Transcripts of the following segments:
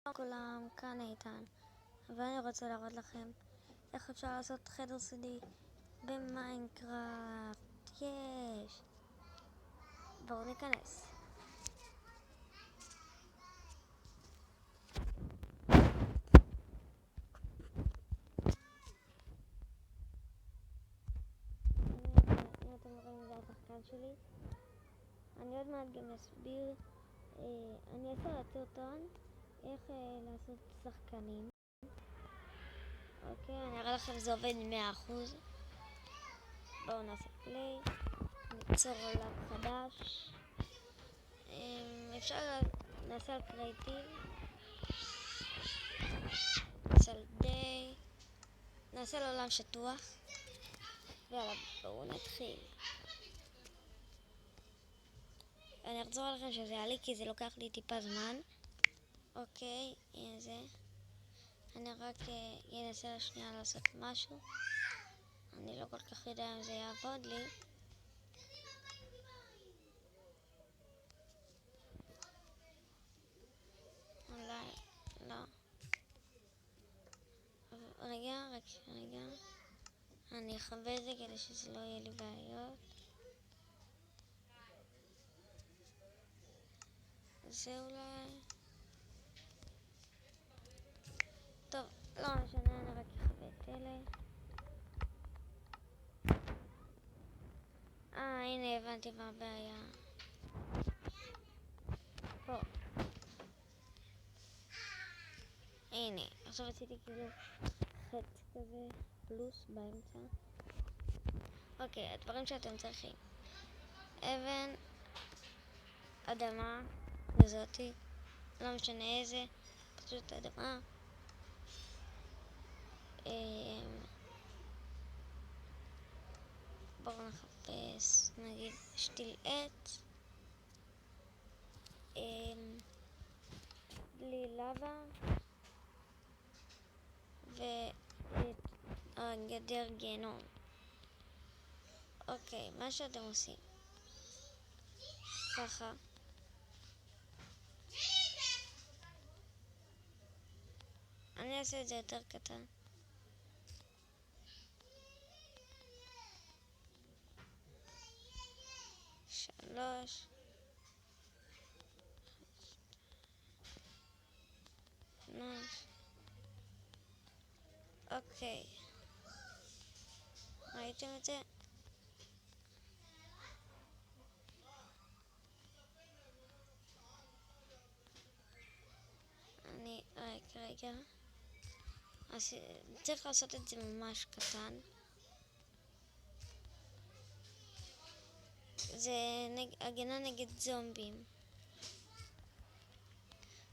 שלום לכולם, כאן איתן, ואני רוצה להראות לכם איך אפשר לעשות חדר סודי במיינקראפט. יש! בואו ניכנס. אם אתם רואים, זה השחקן שלי. אני עוד מעט גם אסביר, אני אעשה סרטון איך לעשות שחקנים. אוקיי, אני אראה לכם זה עובד 100%. בואו נעשה פליי, ניצור עולם חדש. אפשר נעשה על קריאטיב, נעשה על דיי, נעשה על עולם שטוח, ויאללה בואו נתחיל. אני אחזור עליכם שזה היה לי כי זה לוקח לי טיפה זמן. אוקיי, הנה זה. אני רק אנסה לשנייה לעשות משהו. אני לא כל כך יודע אם זה יעבוד לי. אולי לא. רגע. אני אכבה את זה כדי שזה לא יהיה לי בעיות. זה אולי... טוב, לא משנה, אני רק אכבה את אלה. הנה הבנתי מה הבעיה. פה. הנה, עכשיו עשיתי כאילו חץ כזה פלוס באמצע. אוקיי, הדברים שאתם צריכים: אבן, אדמה, וזאתי, לא משנה איזה, פשוט אדמה. בואו נחפש, נגיד שתיל עץ, בלי לבה, וגדר גיהנום. אוקיי, מה שאתם עושים ככה, אני אעשה את זה יותר קטן. שלוש, חמש. אוקיי, ראיתם את זה? אני רגע, אז צריך לעשות את זה ממש קטן. זה הגנה נגד זומבים,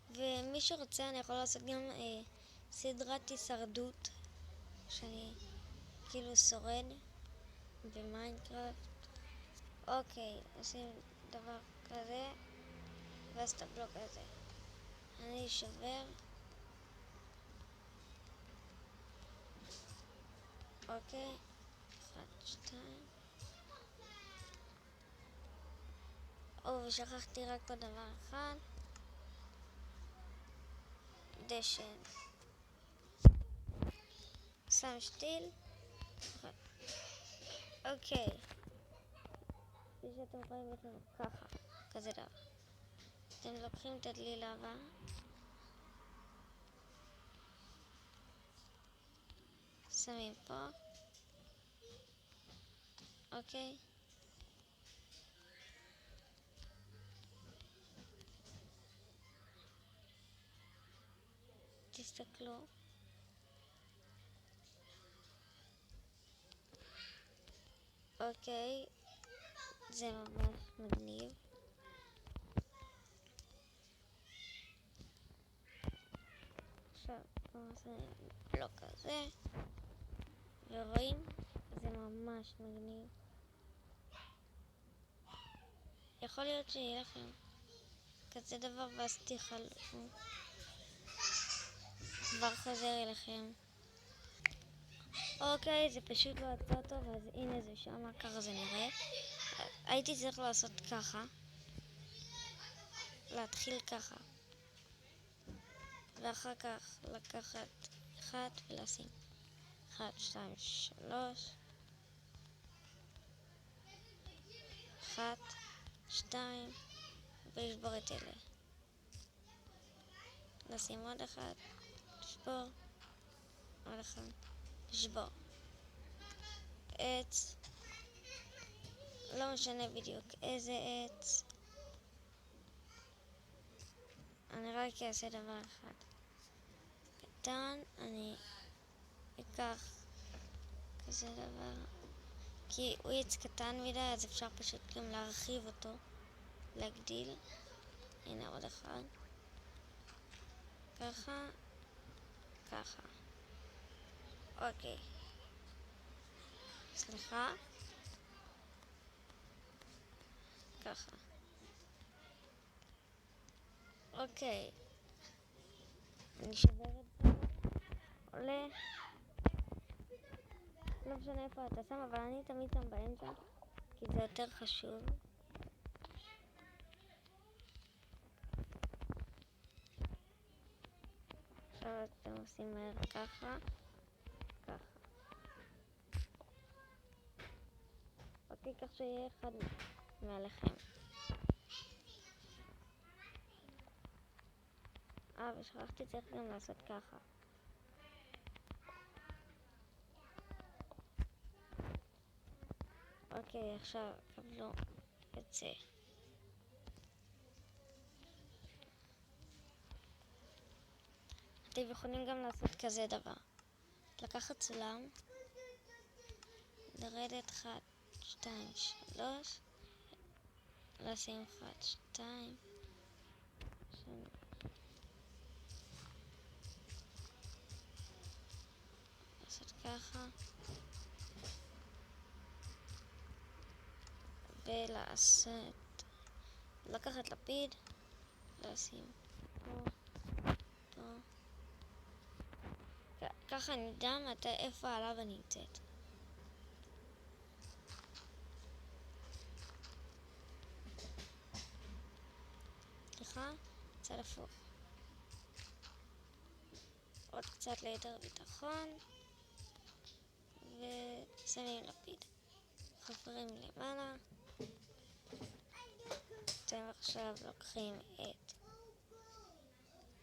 ומי שרוצה אני יכול לעשות גם סדרת הישרדות שאני כאילו שורד במיינקראפט. אוקיי, עושים דבר כזה ואז את הבלוק הזה אני שובר. אוקיי, 1, 2. ושכחתי רק עוד דבר אחד, דשן. שם שתיל. אוקיי, כפי שאתם רואים לכם ככה, כזה דבר. אתם לוקחים את הדלי לבה, שמים פה. אוקיי, תסתכלו. אוקיי, זה ממש מגניב. עכשיו נעשה בלוק כזה, ורואים? זה ממש מגניב. יכול להיות שיהיה לכם כזה דבר ואז תחלקו, כבר חוזר אליכם. אוקיי, זה פשוט לא יצא טוב, אז הנה זה שמה, ככה זה נראה. הייתי צריך לעשות ככה, להתחיל ככה, ואחר כך לקחת אחת ולשים 1, 2, 3, 1, 2, ולשבור את אלה. לשים עוד אחד, לשבור, עוד אחד, לשבור. עץ, לא משנה בדיוק איזה עץ. אני רק אעשה דבר אחד קטן, אני אקח כזה דבר, כי הוא עץ קטן מדי, אז אפשר פשוט גם להרחיב אותו, להגדיל. הנה עוד אחד, ככה, ככה. אוקיי, סליחה, ככה. אוקיי, אני שובר את זה, עולה, לא משנה איפה אתה שם, אבל אני תמיד שם באמצע, כי זה יותר חשוב. עכשיו אתם עושים מהר ככה, ככה. אוקיי, כך שיהיה אחד מעליכם. ושכחתי, צריך גם לעשות ככה. אוקיי, עכשיו קבלו את זה. אתם יכולים גם לעשות כזה דבר. לקחת סולם, לרדת 1, 2, 3, לשים 1, 2, לעשות ככה, ולעשות, לקחת לפיד, לשים פה, פה. ככה נדע איפה הלבה נמצאת. סליחה, צד הפוך. עוד קצת ליתר ביטחון, ושמים לפיד. חופרים למעלה. אתם עכשיו לוקחים את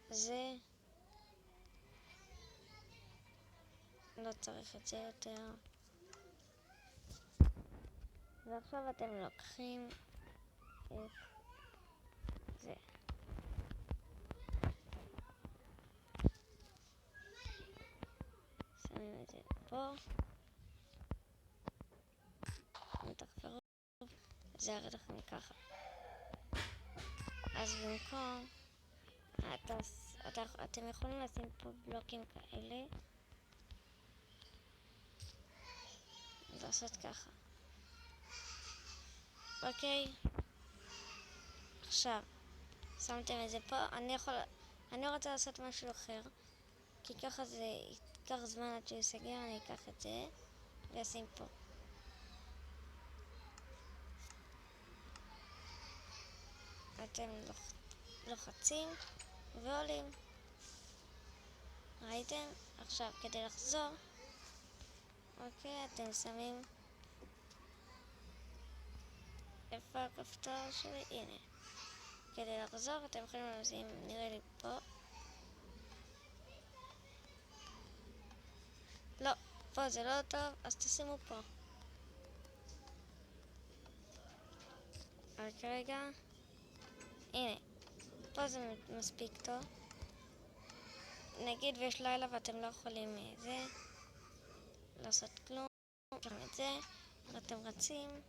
זה. לא צריך את זה יותר. ועכשיו אתם לוקחים את זה. שמים את זה פה. ותחפרו. זה ירד לכם ככה. אז במקום, אתם יכולים לשים פה בלוקים כאלה. לעשות ככה. אוקיי. עכשיו, שמתם את זה פה. אני רוצה לעשות משהו אחר. כי ככה זה ייקח זמן עד שהוא יסגר. אני אקח את זה ואשים פה. אתם לוחצים ועולים. ראיתם? עכשיו כדי לחזור, אוקיי, אתם שמים איפה הכפתור שלי? הנה. כדי לחזור אתם יכולים לשים, נראה לי פה. לא, פה זה לא טוב, אז תשימו פה. אבל כרגע, הנה, פה זה מספיק טוב. נגיד ויש לילה ואתם לא יכולים זה, לעשות כלום, גם את זה, ואתם רצים,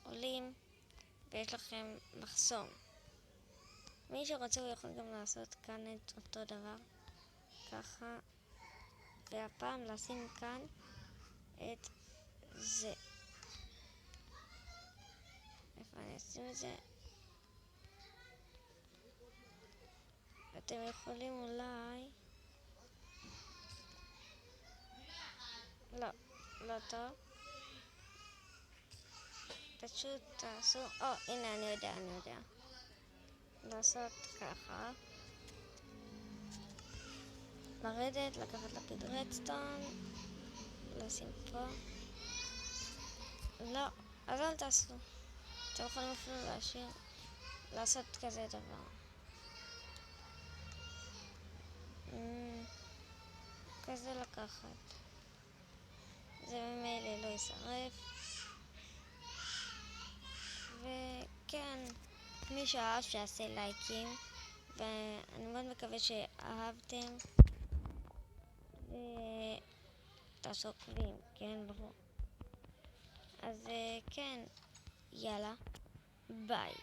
עולים, ויש לכם מחסום. מי שרוצה הוא יכול גם לעשות כאן את אותו דבר, ככה, והפעם לשים כאן את זה. איפה אני אשים את זה? אתם יכולים אולי, לא טוב, פשוט תעשו, הנה אני יודע, לעשות ככה, לרדת, לקחת לפיד רדסטון, לשים פה. לא, אז אל תעשו. אתם יכולים אפילו להשאיר, לעשות כזה דבר. כזה לקחת. זה ממילא לא יישרף. וכן, מי שאהב שיעשה לייקים, ואני מאוד מקווה שאהבתם, ותעשו עוקבים, כן, לא. אז כן, יאללה, ביי.